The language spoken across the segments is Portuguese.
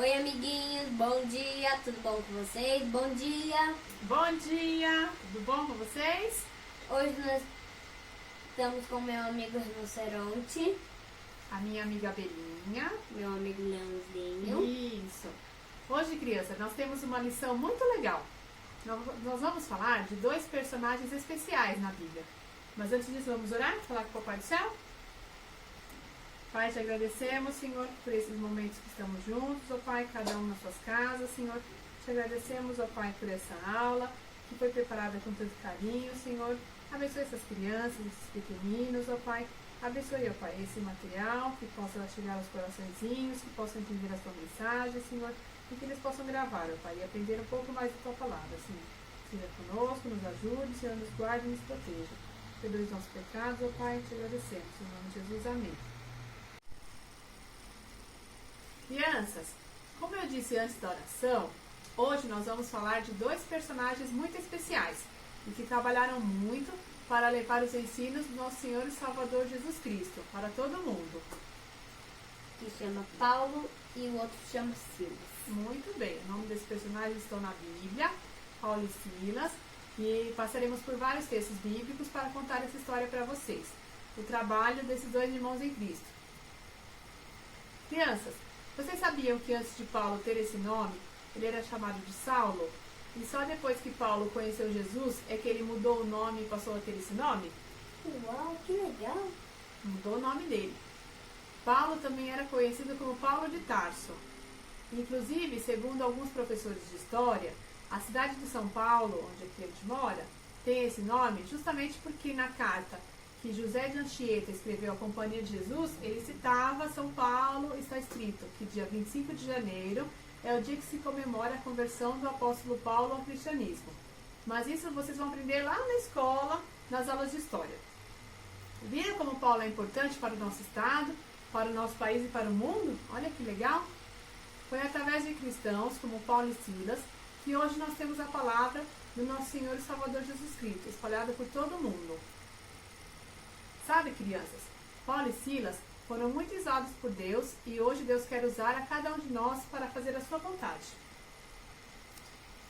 Oi, amiguinhos, bom dia, tudo bom com vocês? Bom dia! Bom dia, tudo bom com vocês? Hoje nós estamos com meu amigo Rinoceronte, A minha amiga Belinha. meu amigo Leãozinho. Isso. Hoje, criança, nós temos uma lição muito legal. Nós vamos falar de dois personagens especiais na Bíblia. Mas antes disso, vamos orar? Falar com o Papai do Céu? Pai, te agradecemos, Senhor, por esses momentos que estamos juntos, ó Pai, cada um nas suas casas, Senhor. Te agradecemos, ó Pai, por essa aula que foi preparada com tanto carinho, Senhor. Abençoe essas crianças, esses pequeninos, ó Pai. Abençoe, ó Pai, esse material, que possa chegar aos coraçõezinhos, que possam entender a tua mensagem, Senhor, e que eles possam gravar, ó Pai, e aprender um pouco mais da tua palavra, Senhor. Seja conosco, nos ajude, Senhor, nos guarde e nos proteja. Perdoe os nossos pecados, ó Pai, te agradecemos. Em nome de Jesus, amém. Crianças, como eu disse antes da oração, hoje nós vamos falar de dois personagens muito especiais e que trabalharam muito para levar os ensinos do nosso Senhor e Salvador Jesus Cristo para todo mundo. Que chama Paulo e o outro chama Silas. Muito bem, o nome desses personagens estão na Bíblia, Paulo e Silas, e passaremos por vários textos bíblicos para contar essa história para vocês. O trabalho desses dois irmãos em Cristo. Crianças, vocês sabiam que antes de Paulo ter esse nome, ele era chamado de Saulo? E só depois que Paulo conheceu Jesus é que ele mudou o nome e passou a ter esse nome? Uau, que legal! Mudou o nome dele. Paulo também era conhecido como Paulo de Tarso. Inclusive, segundo alguns professores de história, a cidade de São Paulo, onde aqui a gente mora, tem esse nome justamente porque na carta que José de Anchieta escreveu à Companhia de Jesus, ele citava São Paulo, está escrito que dia 25 de janeiro é o dia que se comemora a conversão do apóstolo Paulo ao cristianismo. Mas isso vocês vão aprender lá na escola, nas aulas de história. Viram como Paulo é importante para o nosso estado, para o nosso país e para o mundo? Olha que legal! Foi através de cristãos como Paulo e Silas que hoje nós temos a palavra do nosso Senhor e Salvador Jesus Cristo, espalhada por todo o mundo. Sabe, crianças, Paulo e Silas foram muito usados por Deus e hoje Deus quer usar a cada um de nós para fazer a sua vontade.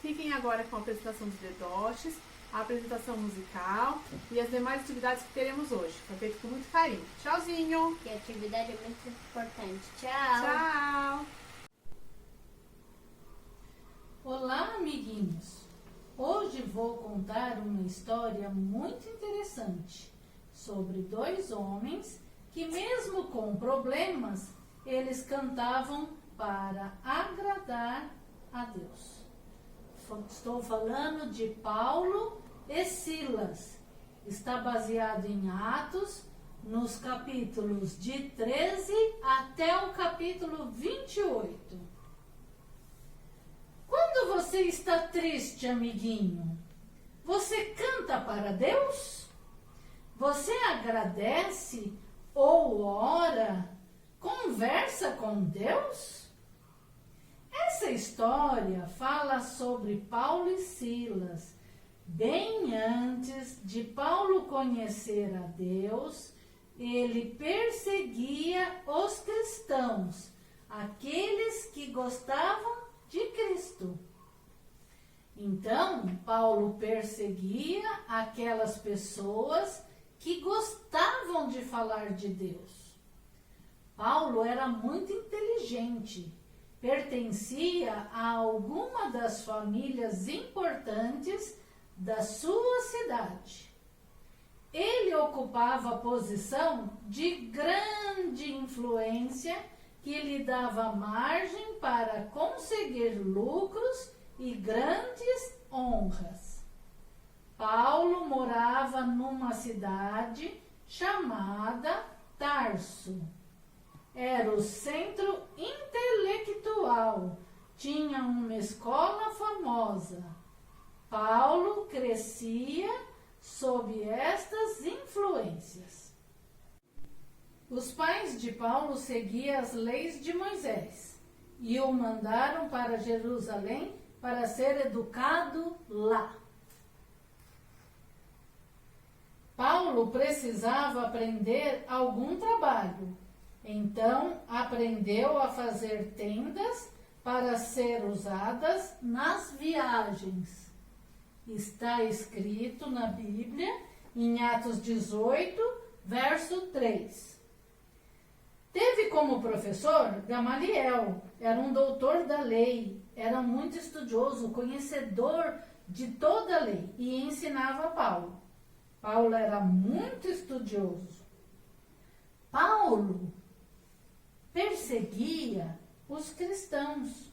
Fiquem agora com a apresentação dos dedoches, a apresentação musical e as demais atividades que teremos hoje. Foi feito com muito carinho. Tchauzinho! Que atividade é muito importante. Tchau! Tchau! Olá, amiguinhos! Hoje vou contar uma história muito interessante sobre dois homens que, mesmo com problemas, eles cantavam para agradar a Deus. Estou falando de Paulo e Silas. Está baseado em Atos, nos capítulos de 13 até o capítulo 28. Quando você está triste, amiguinho, você canta para Deus? Você agradece ou ora, conversa com Deus? Essa história fala sobre Paulo e Silas, bem antes de Paulo conhecer a Deus. Ele perseguia os cristãos, aqueles que gostavam de Cristo. Então, Paulo perseguia aquelas pessoas que gostavam de falar de Deus. Paulo era muito inteligente, pertencia a alguma das famílias importantes da sua cidade. Ele ocupava a posição de grande influência que lhe dava margem para conseguir lucros e grandes honras. Paulo morava numa cidade chamada Tarso. Era o centro intelectual, tinha uma escola famosa. Paulo crescia sob estas influências. Os pais de Paulo seguiam as leis de Moisés e o mandaram para Jerusalém para ser educado lá. Paulo precisava aprender algum trabalho, então aprendeu a fazer tendas para ser usadas nas viagens. Está escrito na Bíblia, em Atos 18, verso 3. Teve como professor Gamaliel, era um doutor da lei, era muito estudioso, conhecedor de toda a lei e ensinava a Paulo. Paulo era muito estudioso. Paulo perseguia os cristãos,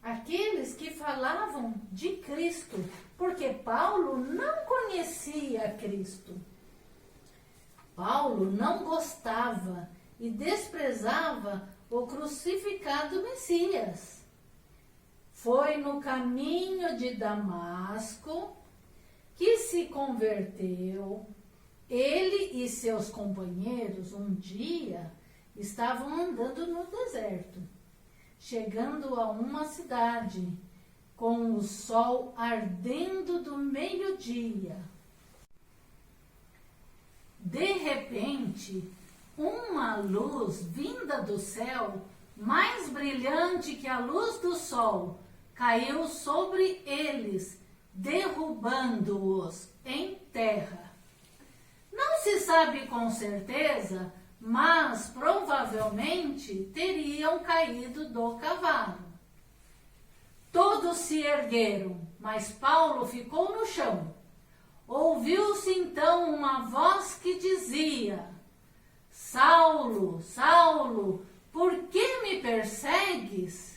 aqueles que falavam de Cristo, porque Paulo não conhecia Cristo. Paulo não gostava e desprezava o crucificado Messias. Foi no caminho de Damasco que se converteu. Ele e seus companheiros um dia estavam andando no deserto, chegando a uma cidade com o sol ardendo do meio-dia. De repente, uma luz vinda do céu, mais brilhante que a luz do sol, caiu sobre eles, derrubando-os em terra. Não se sabe com certeza, mas provavelmente teriam caído do cavalo. Todos se ergueram, mas Paulo ficou no chão. Ouviu-se então uma voz que dizia: Saulo, Saulo, por que me persegues?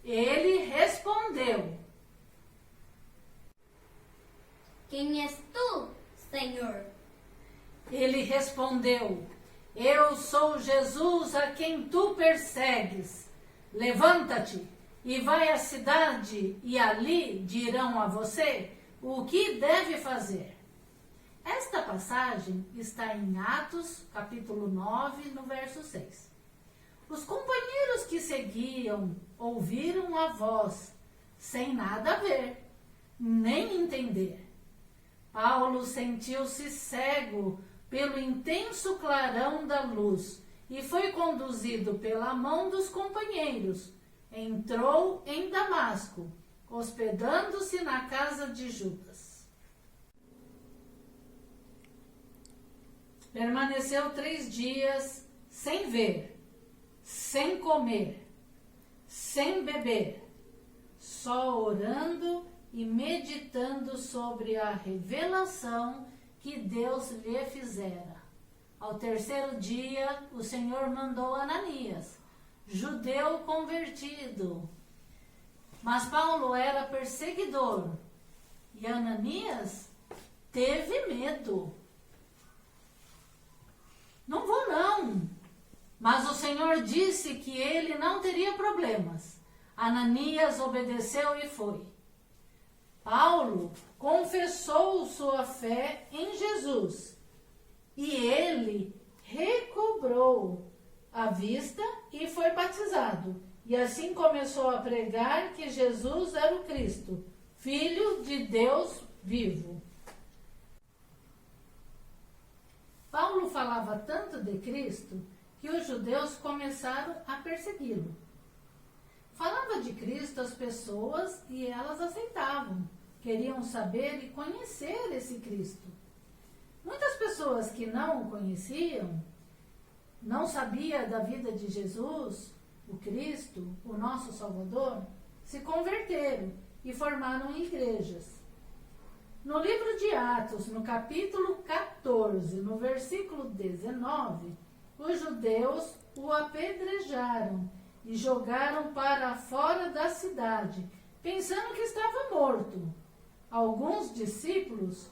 Ele respondeu: Quem és tu, Senhor? Ele respondeu: Eu sou Jesus a quem tu persegues. Levanta-te e vai à cidade, e ali dirão a você o que deve fazer. Esta passagem está em Atos, capítulo 9, no verso 6. Os companheiros que seguiam ouviram a voz, sem nada ver, nem entender. Paulo sentiu-se cego pelo intenso clarão da luz e foi conduzido pela mão dos companheiros. Entrou em Damasco, hospedando-se na casa de Judas. Permaneceu 3 dias sem ver, sem comer, sem beber, só orando e meditando sobre a revelação que Deus lhe fizera. Ao 3º dia, o Senhor mandou Ananias, judeu convertido. Mas Paulo era perseguidor e Ananias teve medo. Não vou não. Mas o Senhor disse que ele não teria problemas. Ananias obedeceu e foi. Paulo confessou sua fé em Jesus e ele recobrou a vista e foi batizado. E assim começou a pregar que Jesus era o Cristo, Filho de Deus vivo. Paulo falava tanto de Cristo que os judeus começaram a persegui-lo. Falava de Cristo às pessoas e elas aceitavam. Queriam saber e conhecer esse Cristo. Muitas pessoas que não o conheciam, não sabiam da vida de Jesus, o Cristo, o nosso Salvador, se converteram e formaram igrejas. No livro de Atos, no capítulo 14, no versículo 19, os judeus o apedrejaram e jogaram para fora da cidade, pensando que estava morto. Alguns discípulos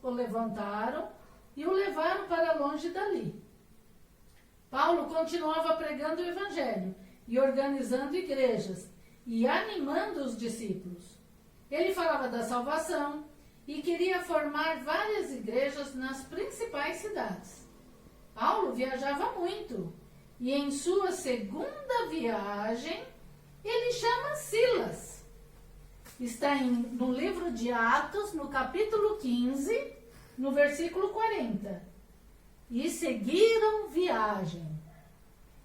o levantaram e o levaram para longe dali. Paulo continuava pregando o evangelho e organizando igrejas e animando os discípulos. Ele falava da salvação e queria formar várias igrejas nas principais cidades. Paulo viajava muito e em sua segunda viagem ele chama Silas. Está no livro de Atos, no capítulo 15, no versículo 40. E seguiram viagem.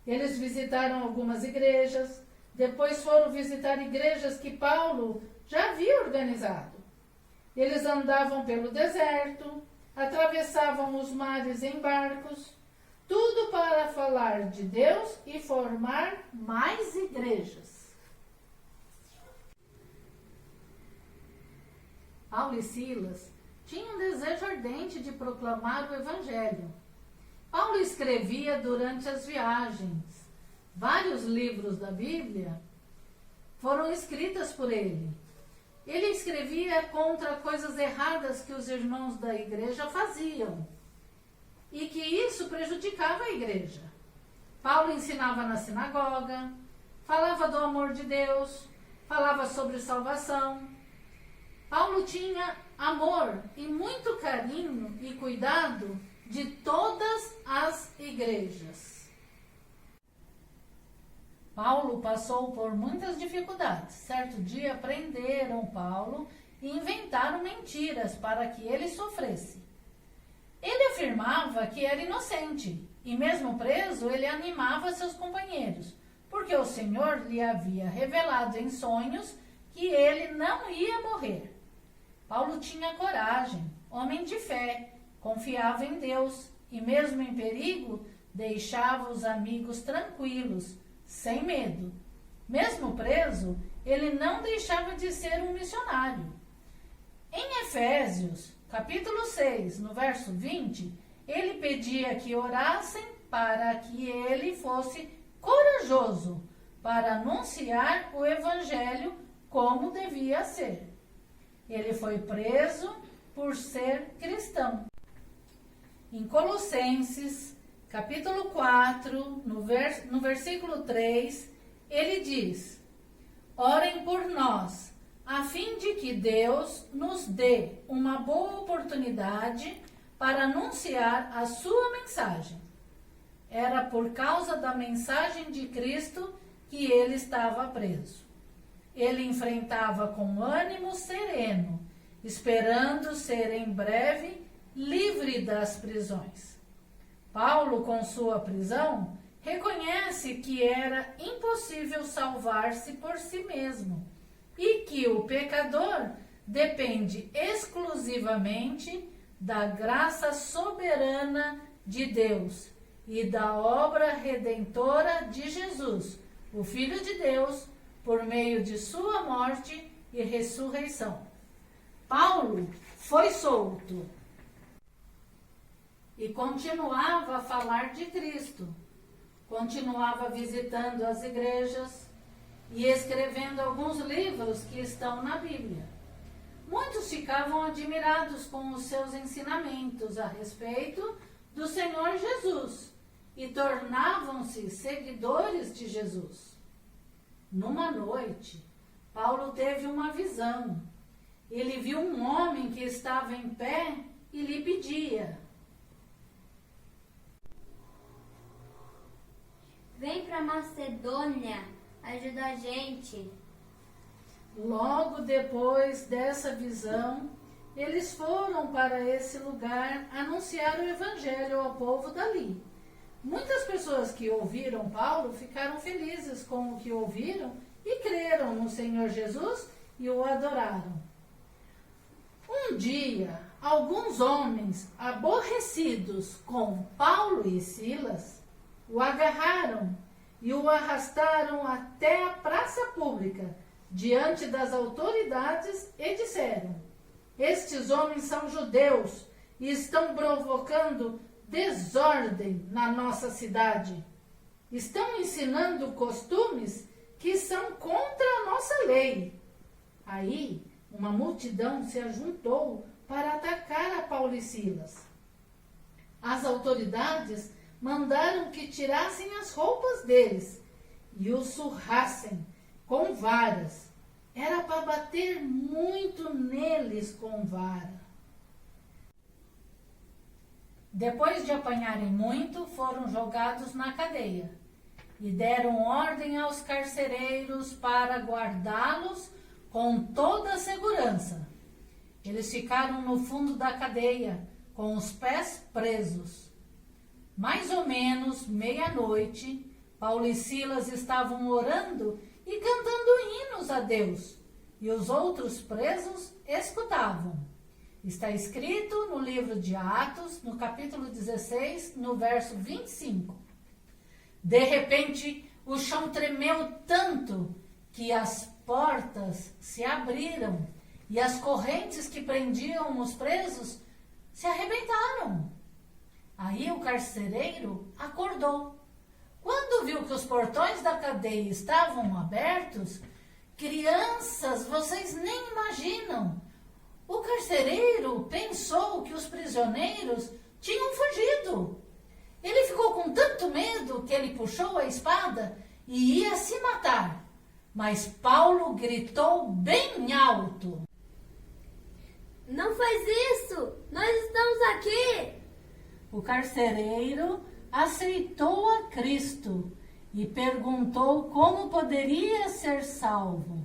Eles visitaram algumas igrejas, Depois foram visitar igrejas que Paulo já havia organizado. Eles andavam pelo deserto, atravessavam os mares em barcos, tudo para falar de Deus e formar mais igrejas. Paulo e Silas tinham um desejo ardente de proclamar o Evangelho. Paulo escrevia durante as viagens. Vários livros da Bíblia foram escritos por ele. Ele escrevia contra coisas erradas que os irmãos da igreja faziam e que isso prejudicava a igreja. Paulo ensinava na sinagoga, falava do amor de Deus, falava sobre salvação. Paulo tinha amor e muito carinho e cuidado de todas as igrejas. Paulo passou por muitas dificuldades. Certo dia prenderam Paulo e inventaram mentiras para que ele sofresse. Ele afirmava que era inocente e, mesmo preso, ele animava seus companheiros, porque o Senhor lhe havia revelado em sonhos que ele não ia morrer. Paulo tinha coragem, homem de fé, confiava em Deus e, mesmo em perigo, deixava os amigos tranquilos, sem medo. Mesmo preso, ele não deixava de ser um missionário. Em Efésios, capítulo 6, no verso 20, ele pedia que orassem para que ele fosse corajoso para anunciar o Evangelho como devia ser. Ele foi preso por ser cristão. Em Colossenses, capítulo 4, no versículo 3, ele diz: orem por nós, a fim de que Deus nos dê uma boa oportunidade para anunciar a sua mensagem. Era por causa da mensagem de Cristo que ele estava preso. Ele enfrentava com ânimo sereno, esperando ser em breve livre das prisões. Paulo, com sua prisão, reconhece que era impossível salvar-se por si mesmo e que o pecador depende exclusivamente da graça soberana de Deus e da obra redentora de Jesus, o Filho de Deus, por meio de sua morte e ressurreição. Paulo foi solto e continuava a falar de Cristo, continuava visitando as igrejas e escrevendo alguns livros que estão na Bíblia. Muitos ficavam admirados com os seus ensinamentos a respeito do Senhor Jesus e tornavam-se seguidores de Jesus. Numa noite, Paulo teve uma visão. Ele viu um homem que estava em pé e lhe pedia: vem para Macedônia, ajuda a gente. Logo depois dessa visão, eles foram para esse lugar anunciar o Evangelho ao povo dali. Muitas pessoas que ouviram Paulo ficaram felizes com o que ouviram e creram no Senhor Jesus e o adoraram. Um dia, alguns homens aborrecidos com Paulo e Silas o agarraram e o arrastaram até a praça pública, diante das autoridades, e disseram: estes homens são judeus e estão provocando desordem na nossa cidade. Estão ensinando costumes que são contra a nossa lei. Aí, uma multidão se ajuntou para atacar a Paulo e Silas. As autoridades mandaram que tirassem as roupas deles e os surrassem com varas. Era para bater muito neles com vara. Depois de apanharem muito, foram jogados na cadeia e deram ordem aos carcereiros para guardá-los com toda a segurança. Eles ficaram no fundo da cadeia, com os pés presos. Mais ou menos meia-noite, Paulo e Silas estavam orando e cantando hinos a Deus, e os outros presos escutavam. Está escrito no livro de Atos, no capítulo 16, no verso 25. De repente, o chão tremeu tanto que as portas se abriram e as correntes que prendiam os presos se arrebentaram. Aí o carcereiro acordou. Quando viu que os portões da cadeia estavam abertos, crianças, vocês nem imaginam. O carcereiro pensou que os prisioneiros tinham fugido. Ele ficou com tanto medo que ele puxou a espada e ia se matar. Mas Paulo gritou bem alto: Não faz isso! Nós estamos aqui! O carcereiro aceitou a Cristo e perguntou como poderia ser salvo.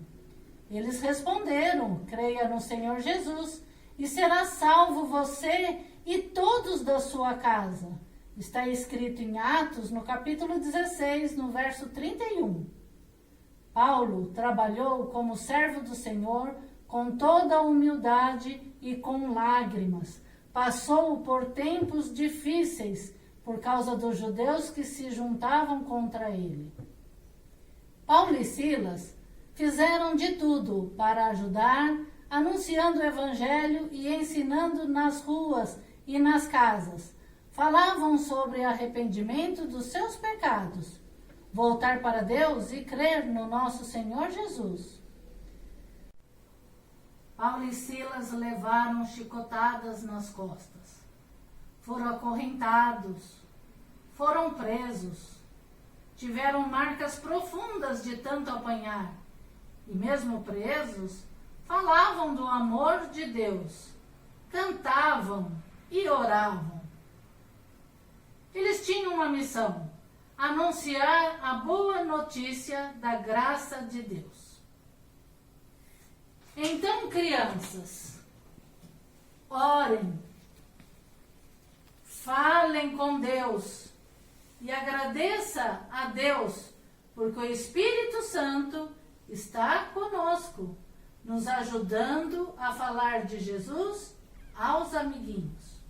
Eles responderam: creia no Senhor Jesus e será salvo você e todos da sua casa. Está escrito em Atos, no capítulo 16, no verso 31. Paulo trabalhou como servo do Senhor com toda a humildade e com lágrimas. Passou por tempos difíceis por causa dos judeus que se juntavam contra ele. Paulo e Silas fizeram de tudo para ajudar, anunciando o evangelho e ensinando nas ruas e nas casas. Falavam sobre arrependimento dos seus pecados, voltar para Deus e crer no nosso Senhor Jesus. Paulo e Silas levaram chicotadas nas costas, foram acorrentados, foram presos, tiveram marcas profundas de tanto apanhar e, mesmo presos, falavam do amor de Deus, cantavam e oravam. Eles tinham uma missão: anunciar a boa notícia da graça de Deus. Então, crianças, orem, falem com Deus e agradeça a Deus, porque o Espírito Santo está conosco, nos ajudando a falar de Jesus aos amiguinhos.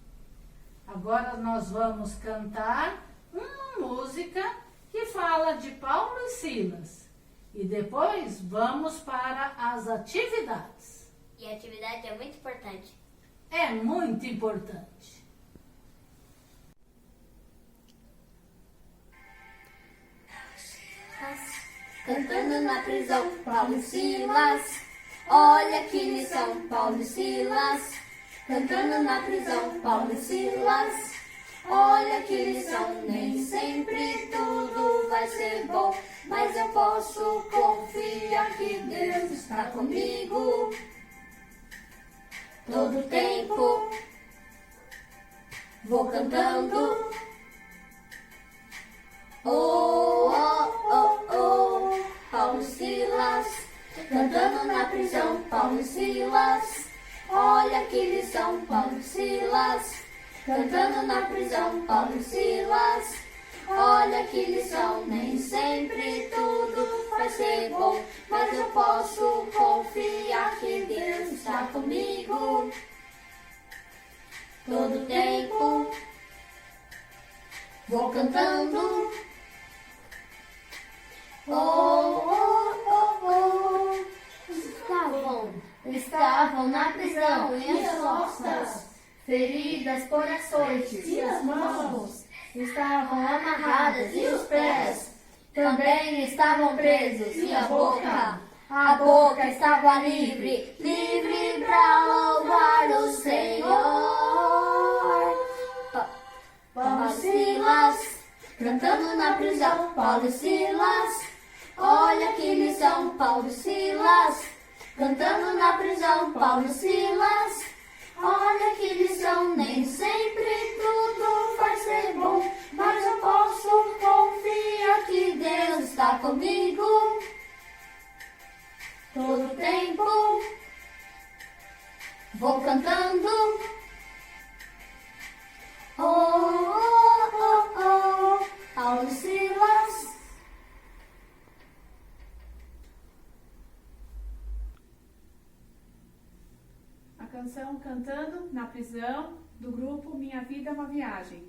Agora nós vamos cantar uma música que fala de Paulo e Silas. E depois vamos para as atividades. E a atividade é muito importante. É muito importante. Cantando na prisão, Paulo e Silas. Olha que lição, Paulo e Silas. Cantando na prisão, Paulo e Silas. Olha que lição, nem sempre tudo vai ser bom, mas eu posso confiar que Deus está comigo todo o tempo. Vou cantando. Oh, oh, oh, oh, Paulo e Silas. Cantando na prisão, Paulo e Silas. Olha que lição, Paulo e Silas. Cantando na prisão, Paulo e Silas. Olha que lição, nem sempre tudo vai ser bom, mas eu posso confiar que Deus está comigo todo o tempo. Vou cantando. Oh, oh, oh, oh. Estavam na prisão e as costas feridas por açoites, e as mãos estavam amarradas e os pés também estavam presos, e a boca estava livre, livre para louvar o Senhor. Paulo e Silas, cantando na prisão, Paulo e Silas. Olha que lição, Paulo e Silas. Cantando na prisão, Paulo e Silas. Olha que lição, nem sempre tudo vai ser bom, mas eu posso confiar que Deus está comigo todo o tempo. Vou cantando. Oh, oh, oh, oh, Paulo e Silas. canção Cantando na Prisão, do grupo Minha Vida é uma Viagem.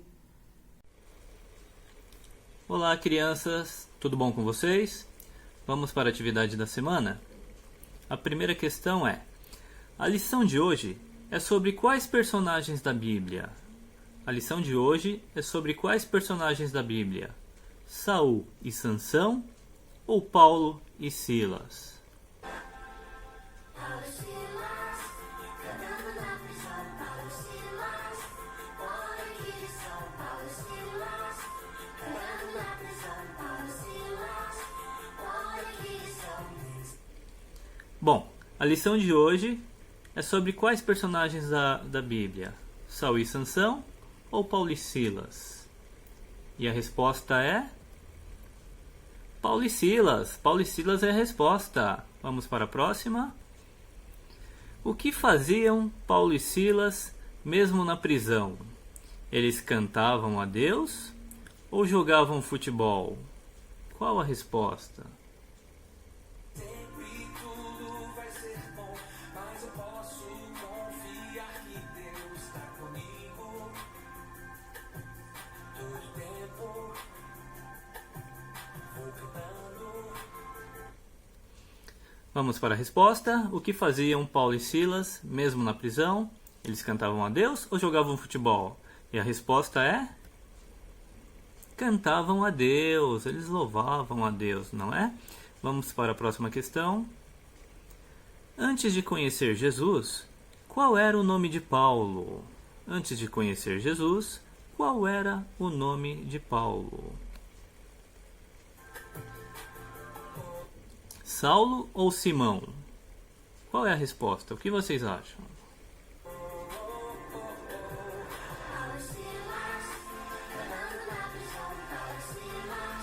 Olá, crianças, tudo bom com vocês? Vamos para a atividade da semana? A primeira questão é: a lição de hoje é sobre quais personagens da Bíblia? A lição de hoje é sobre quais personagens da Bíblia? Saul e Sansão ou Paulo e Silas? Paulo e Silas, cantando na prisão. Paulo e Silas, olha que lição. Paulo e Silas, cantando na prisão. Paulo e Silas, olha que lição. Bom, a lição de hoje é sobre quais personagens da Bíblia? Saul e Sansão ou Paulo e Silas? E a resposta é Paulo e Silas. Paulo e Silas é a resposta. Vamos para a próxima. O que faziam Paulo e Silas mesmo na prisão? Eles cantavam a Deus ou jogavam futebol? Qual a resposta? Vamos para a resposta. O que faziam Paulo e Silas, mesmo na prisão? Eles cantavam a Deus ou jogavam futebol? E a resposta é: cantavam a Deus, eles louvavam a Deus, não é? Vamos para a próxima questão. Antes de conhecer Jesus, qual era o nome de Paulo? Antes de conhecer Jesus, qual era o nome de Paulo? Saulo ou Simão? Qual é a resposta? O que vocês acham? Paulo e Silas, cantando na prisão. Paulo e Silas,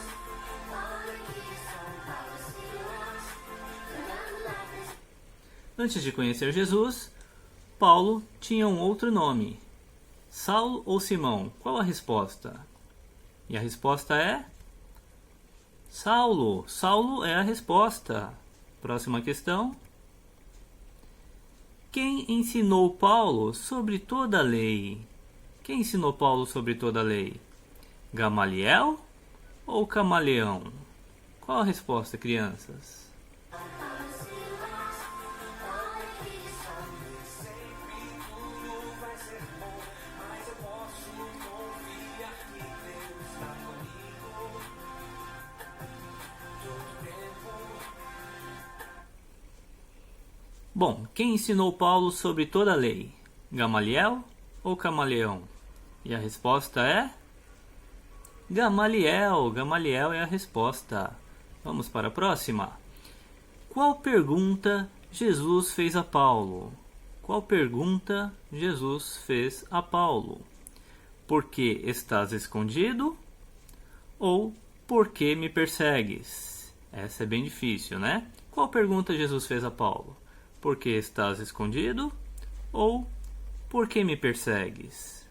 olha que lição. Paulo e Silas, cantando na prisão. Antes de conhecer Jesus, Paulo tinha um outro nome. Saulo ou Simão? Qual a resposta? E a resposta é Saulo. Saulo é a resposta. Próxima questão. Quem ensinou Paulo sobre toda a lei? Quem ensinou Paulo sobre toda a lei? Gamaliel ou Camaleão? Qual a resposta, crianças? Paulo e Silas, olha que lição. Bom, quem ensinou Paulo sobre toda a lei? Gamaliel ou Camaleão? E a resposta é Gamaliel. Gamaliel é a resposta. Vamos para a próxima. Qual pergunta Jesus fez a Paulo? Qual pergunta Jesus fez a Paulo? Por que estás escondido? Ou por que me persegues? Essa é bem difícil, né? Qual pergunta Jesus fez a Paulo? Por que estás escondido? Ou por que me persegues?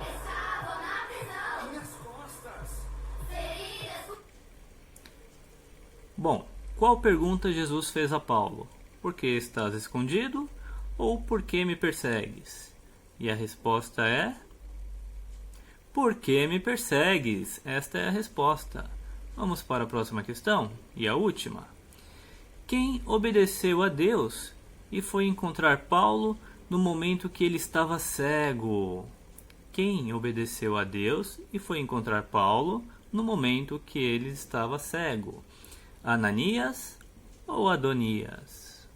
Estavam na prisão. Minhas costas. Feridas. Bom, qual pergunta Jesus fez a Paulo? Por que estás escondido? Ou por que me persegues? E a resposta é por que me persegues? Esta é a resposta. Vamos para a próxima questão e a última. Quem obedeceu a Deus e foi encontrar Paulo no momento que ele estava cego? Quem obedeceu a Deus e foi encontrar Paulo no momento que ele estava cego? Ananias ou Adonias?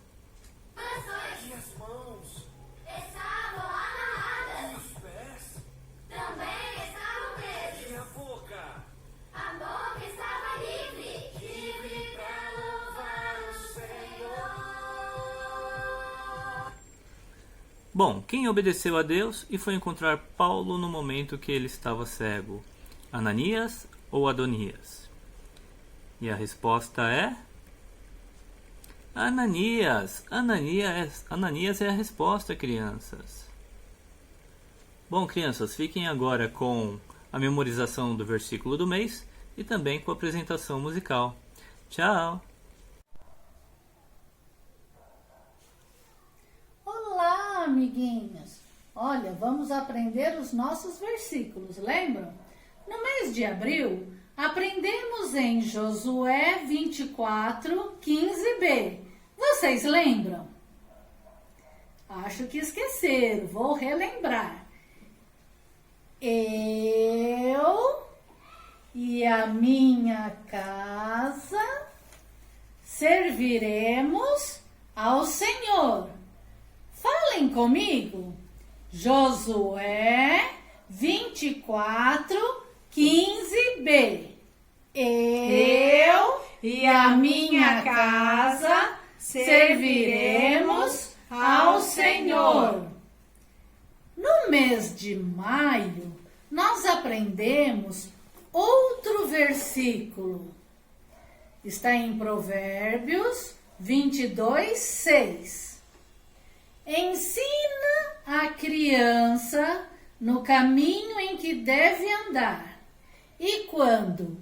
Minhas mãos estavam amarradas. Os pés também estavam presos. Minha boca. A boca estava livre. Livre para louvar o Senhor. Bom, quem obedeceu a Deus e foi encontrar Paulo no momento que ele estava cego? Ananias ou Adonias? E a resposta é Ananias. Ananias é a resposta, crianças. Bom, crianças, fiquem agora com a memorização do versículo do mês e também com a apresentação musical. Tchau! Olá, amiguinhos! Olha, vamos aprender os nossos versículos, lembram? No mês de abril, aprendemos em Josué 24, 15b. Vocês lembram? Acho que esqueceram, vou relembrar. Eu e a minha casa serviremos ao Senhor. Falem comigo. Josué 24, 15b. Eu e a minha casa serviremos ao Senhor. No mês de maio, nós aprendemos outro versículo. Está em Provérbios 22, 6. Ensina a criança no caminho em que deve andar, e quando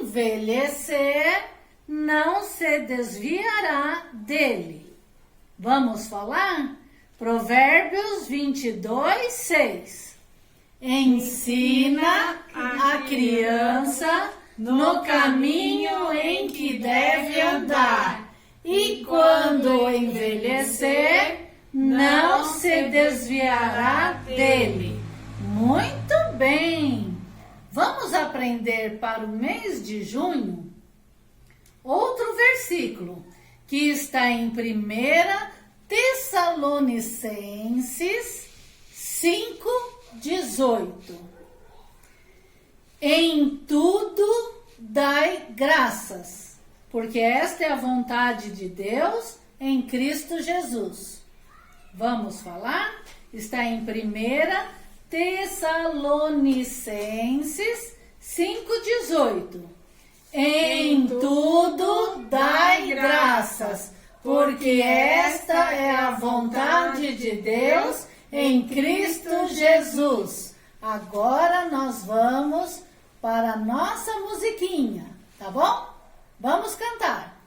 envelhecer, não se desviará dele. Vamos falar? Provérbios 22, 6. Ensina a criança no caminho em que deve andar, e quando envelhecer, não se desviará dele. Muito bem! Vamos aprender para o mês de junho outro versículo que está em 1 Tessalonicenses 5:18. Em tudo dai graças, porque esta é a vontade de Deus em Cristo Jesus. Vamos falar? Está em 1 Tessalonicenses 5:18. Em tudo dai graças, porque esta é a vontade de Deus em Cristo Jesus. Agora nós vamos para a nossa musiquinha, tá bom? Vamos cantar.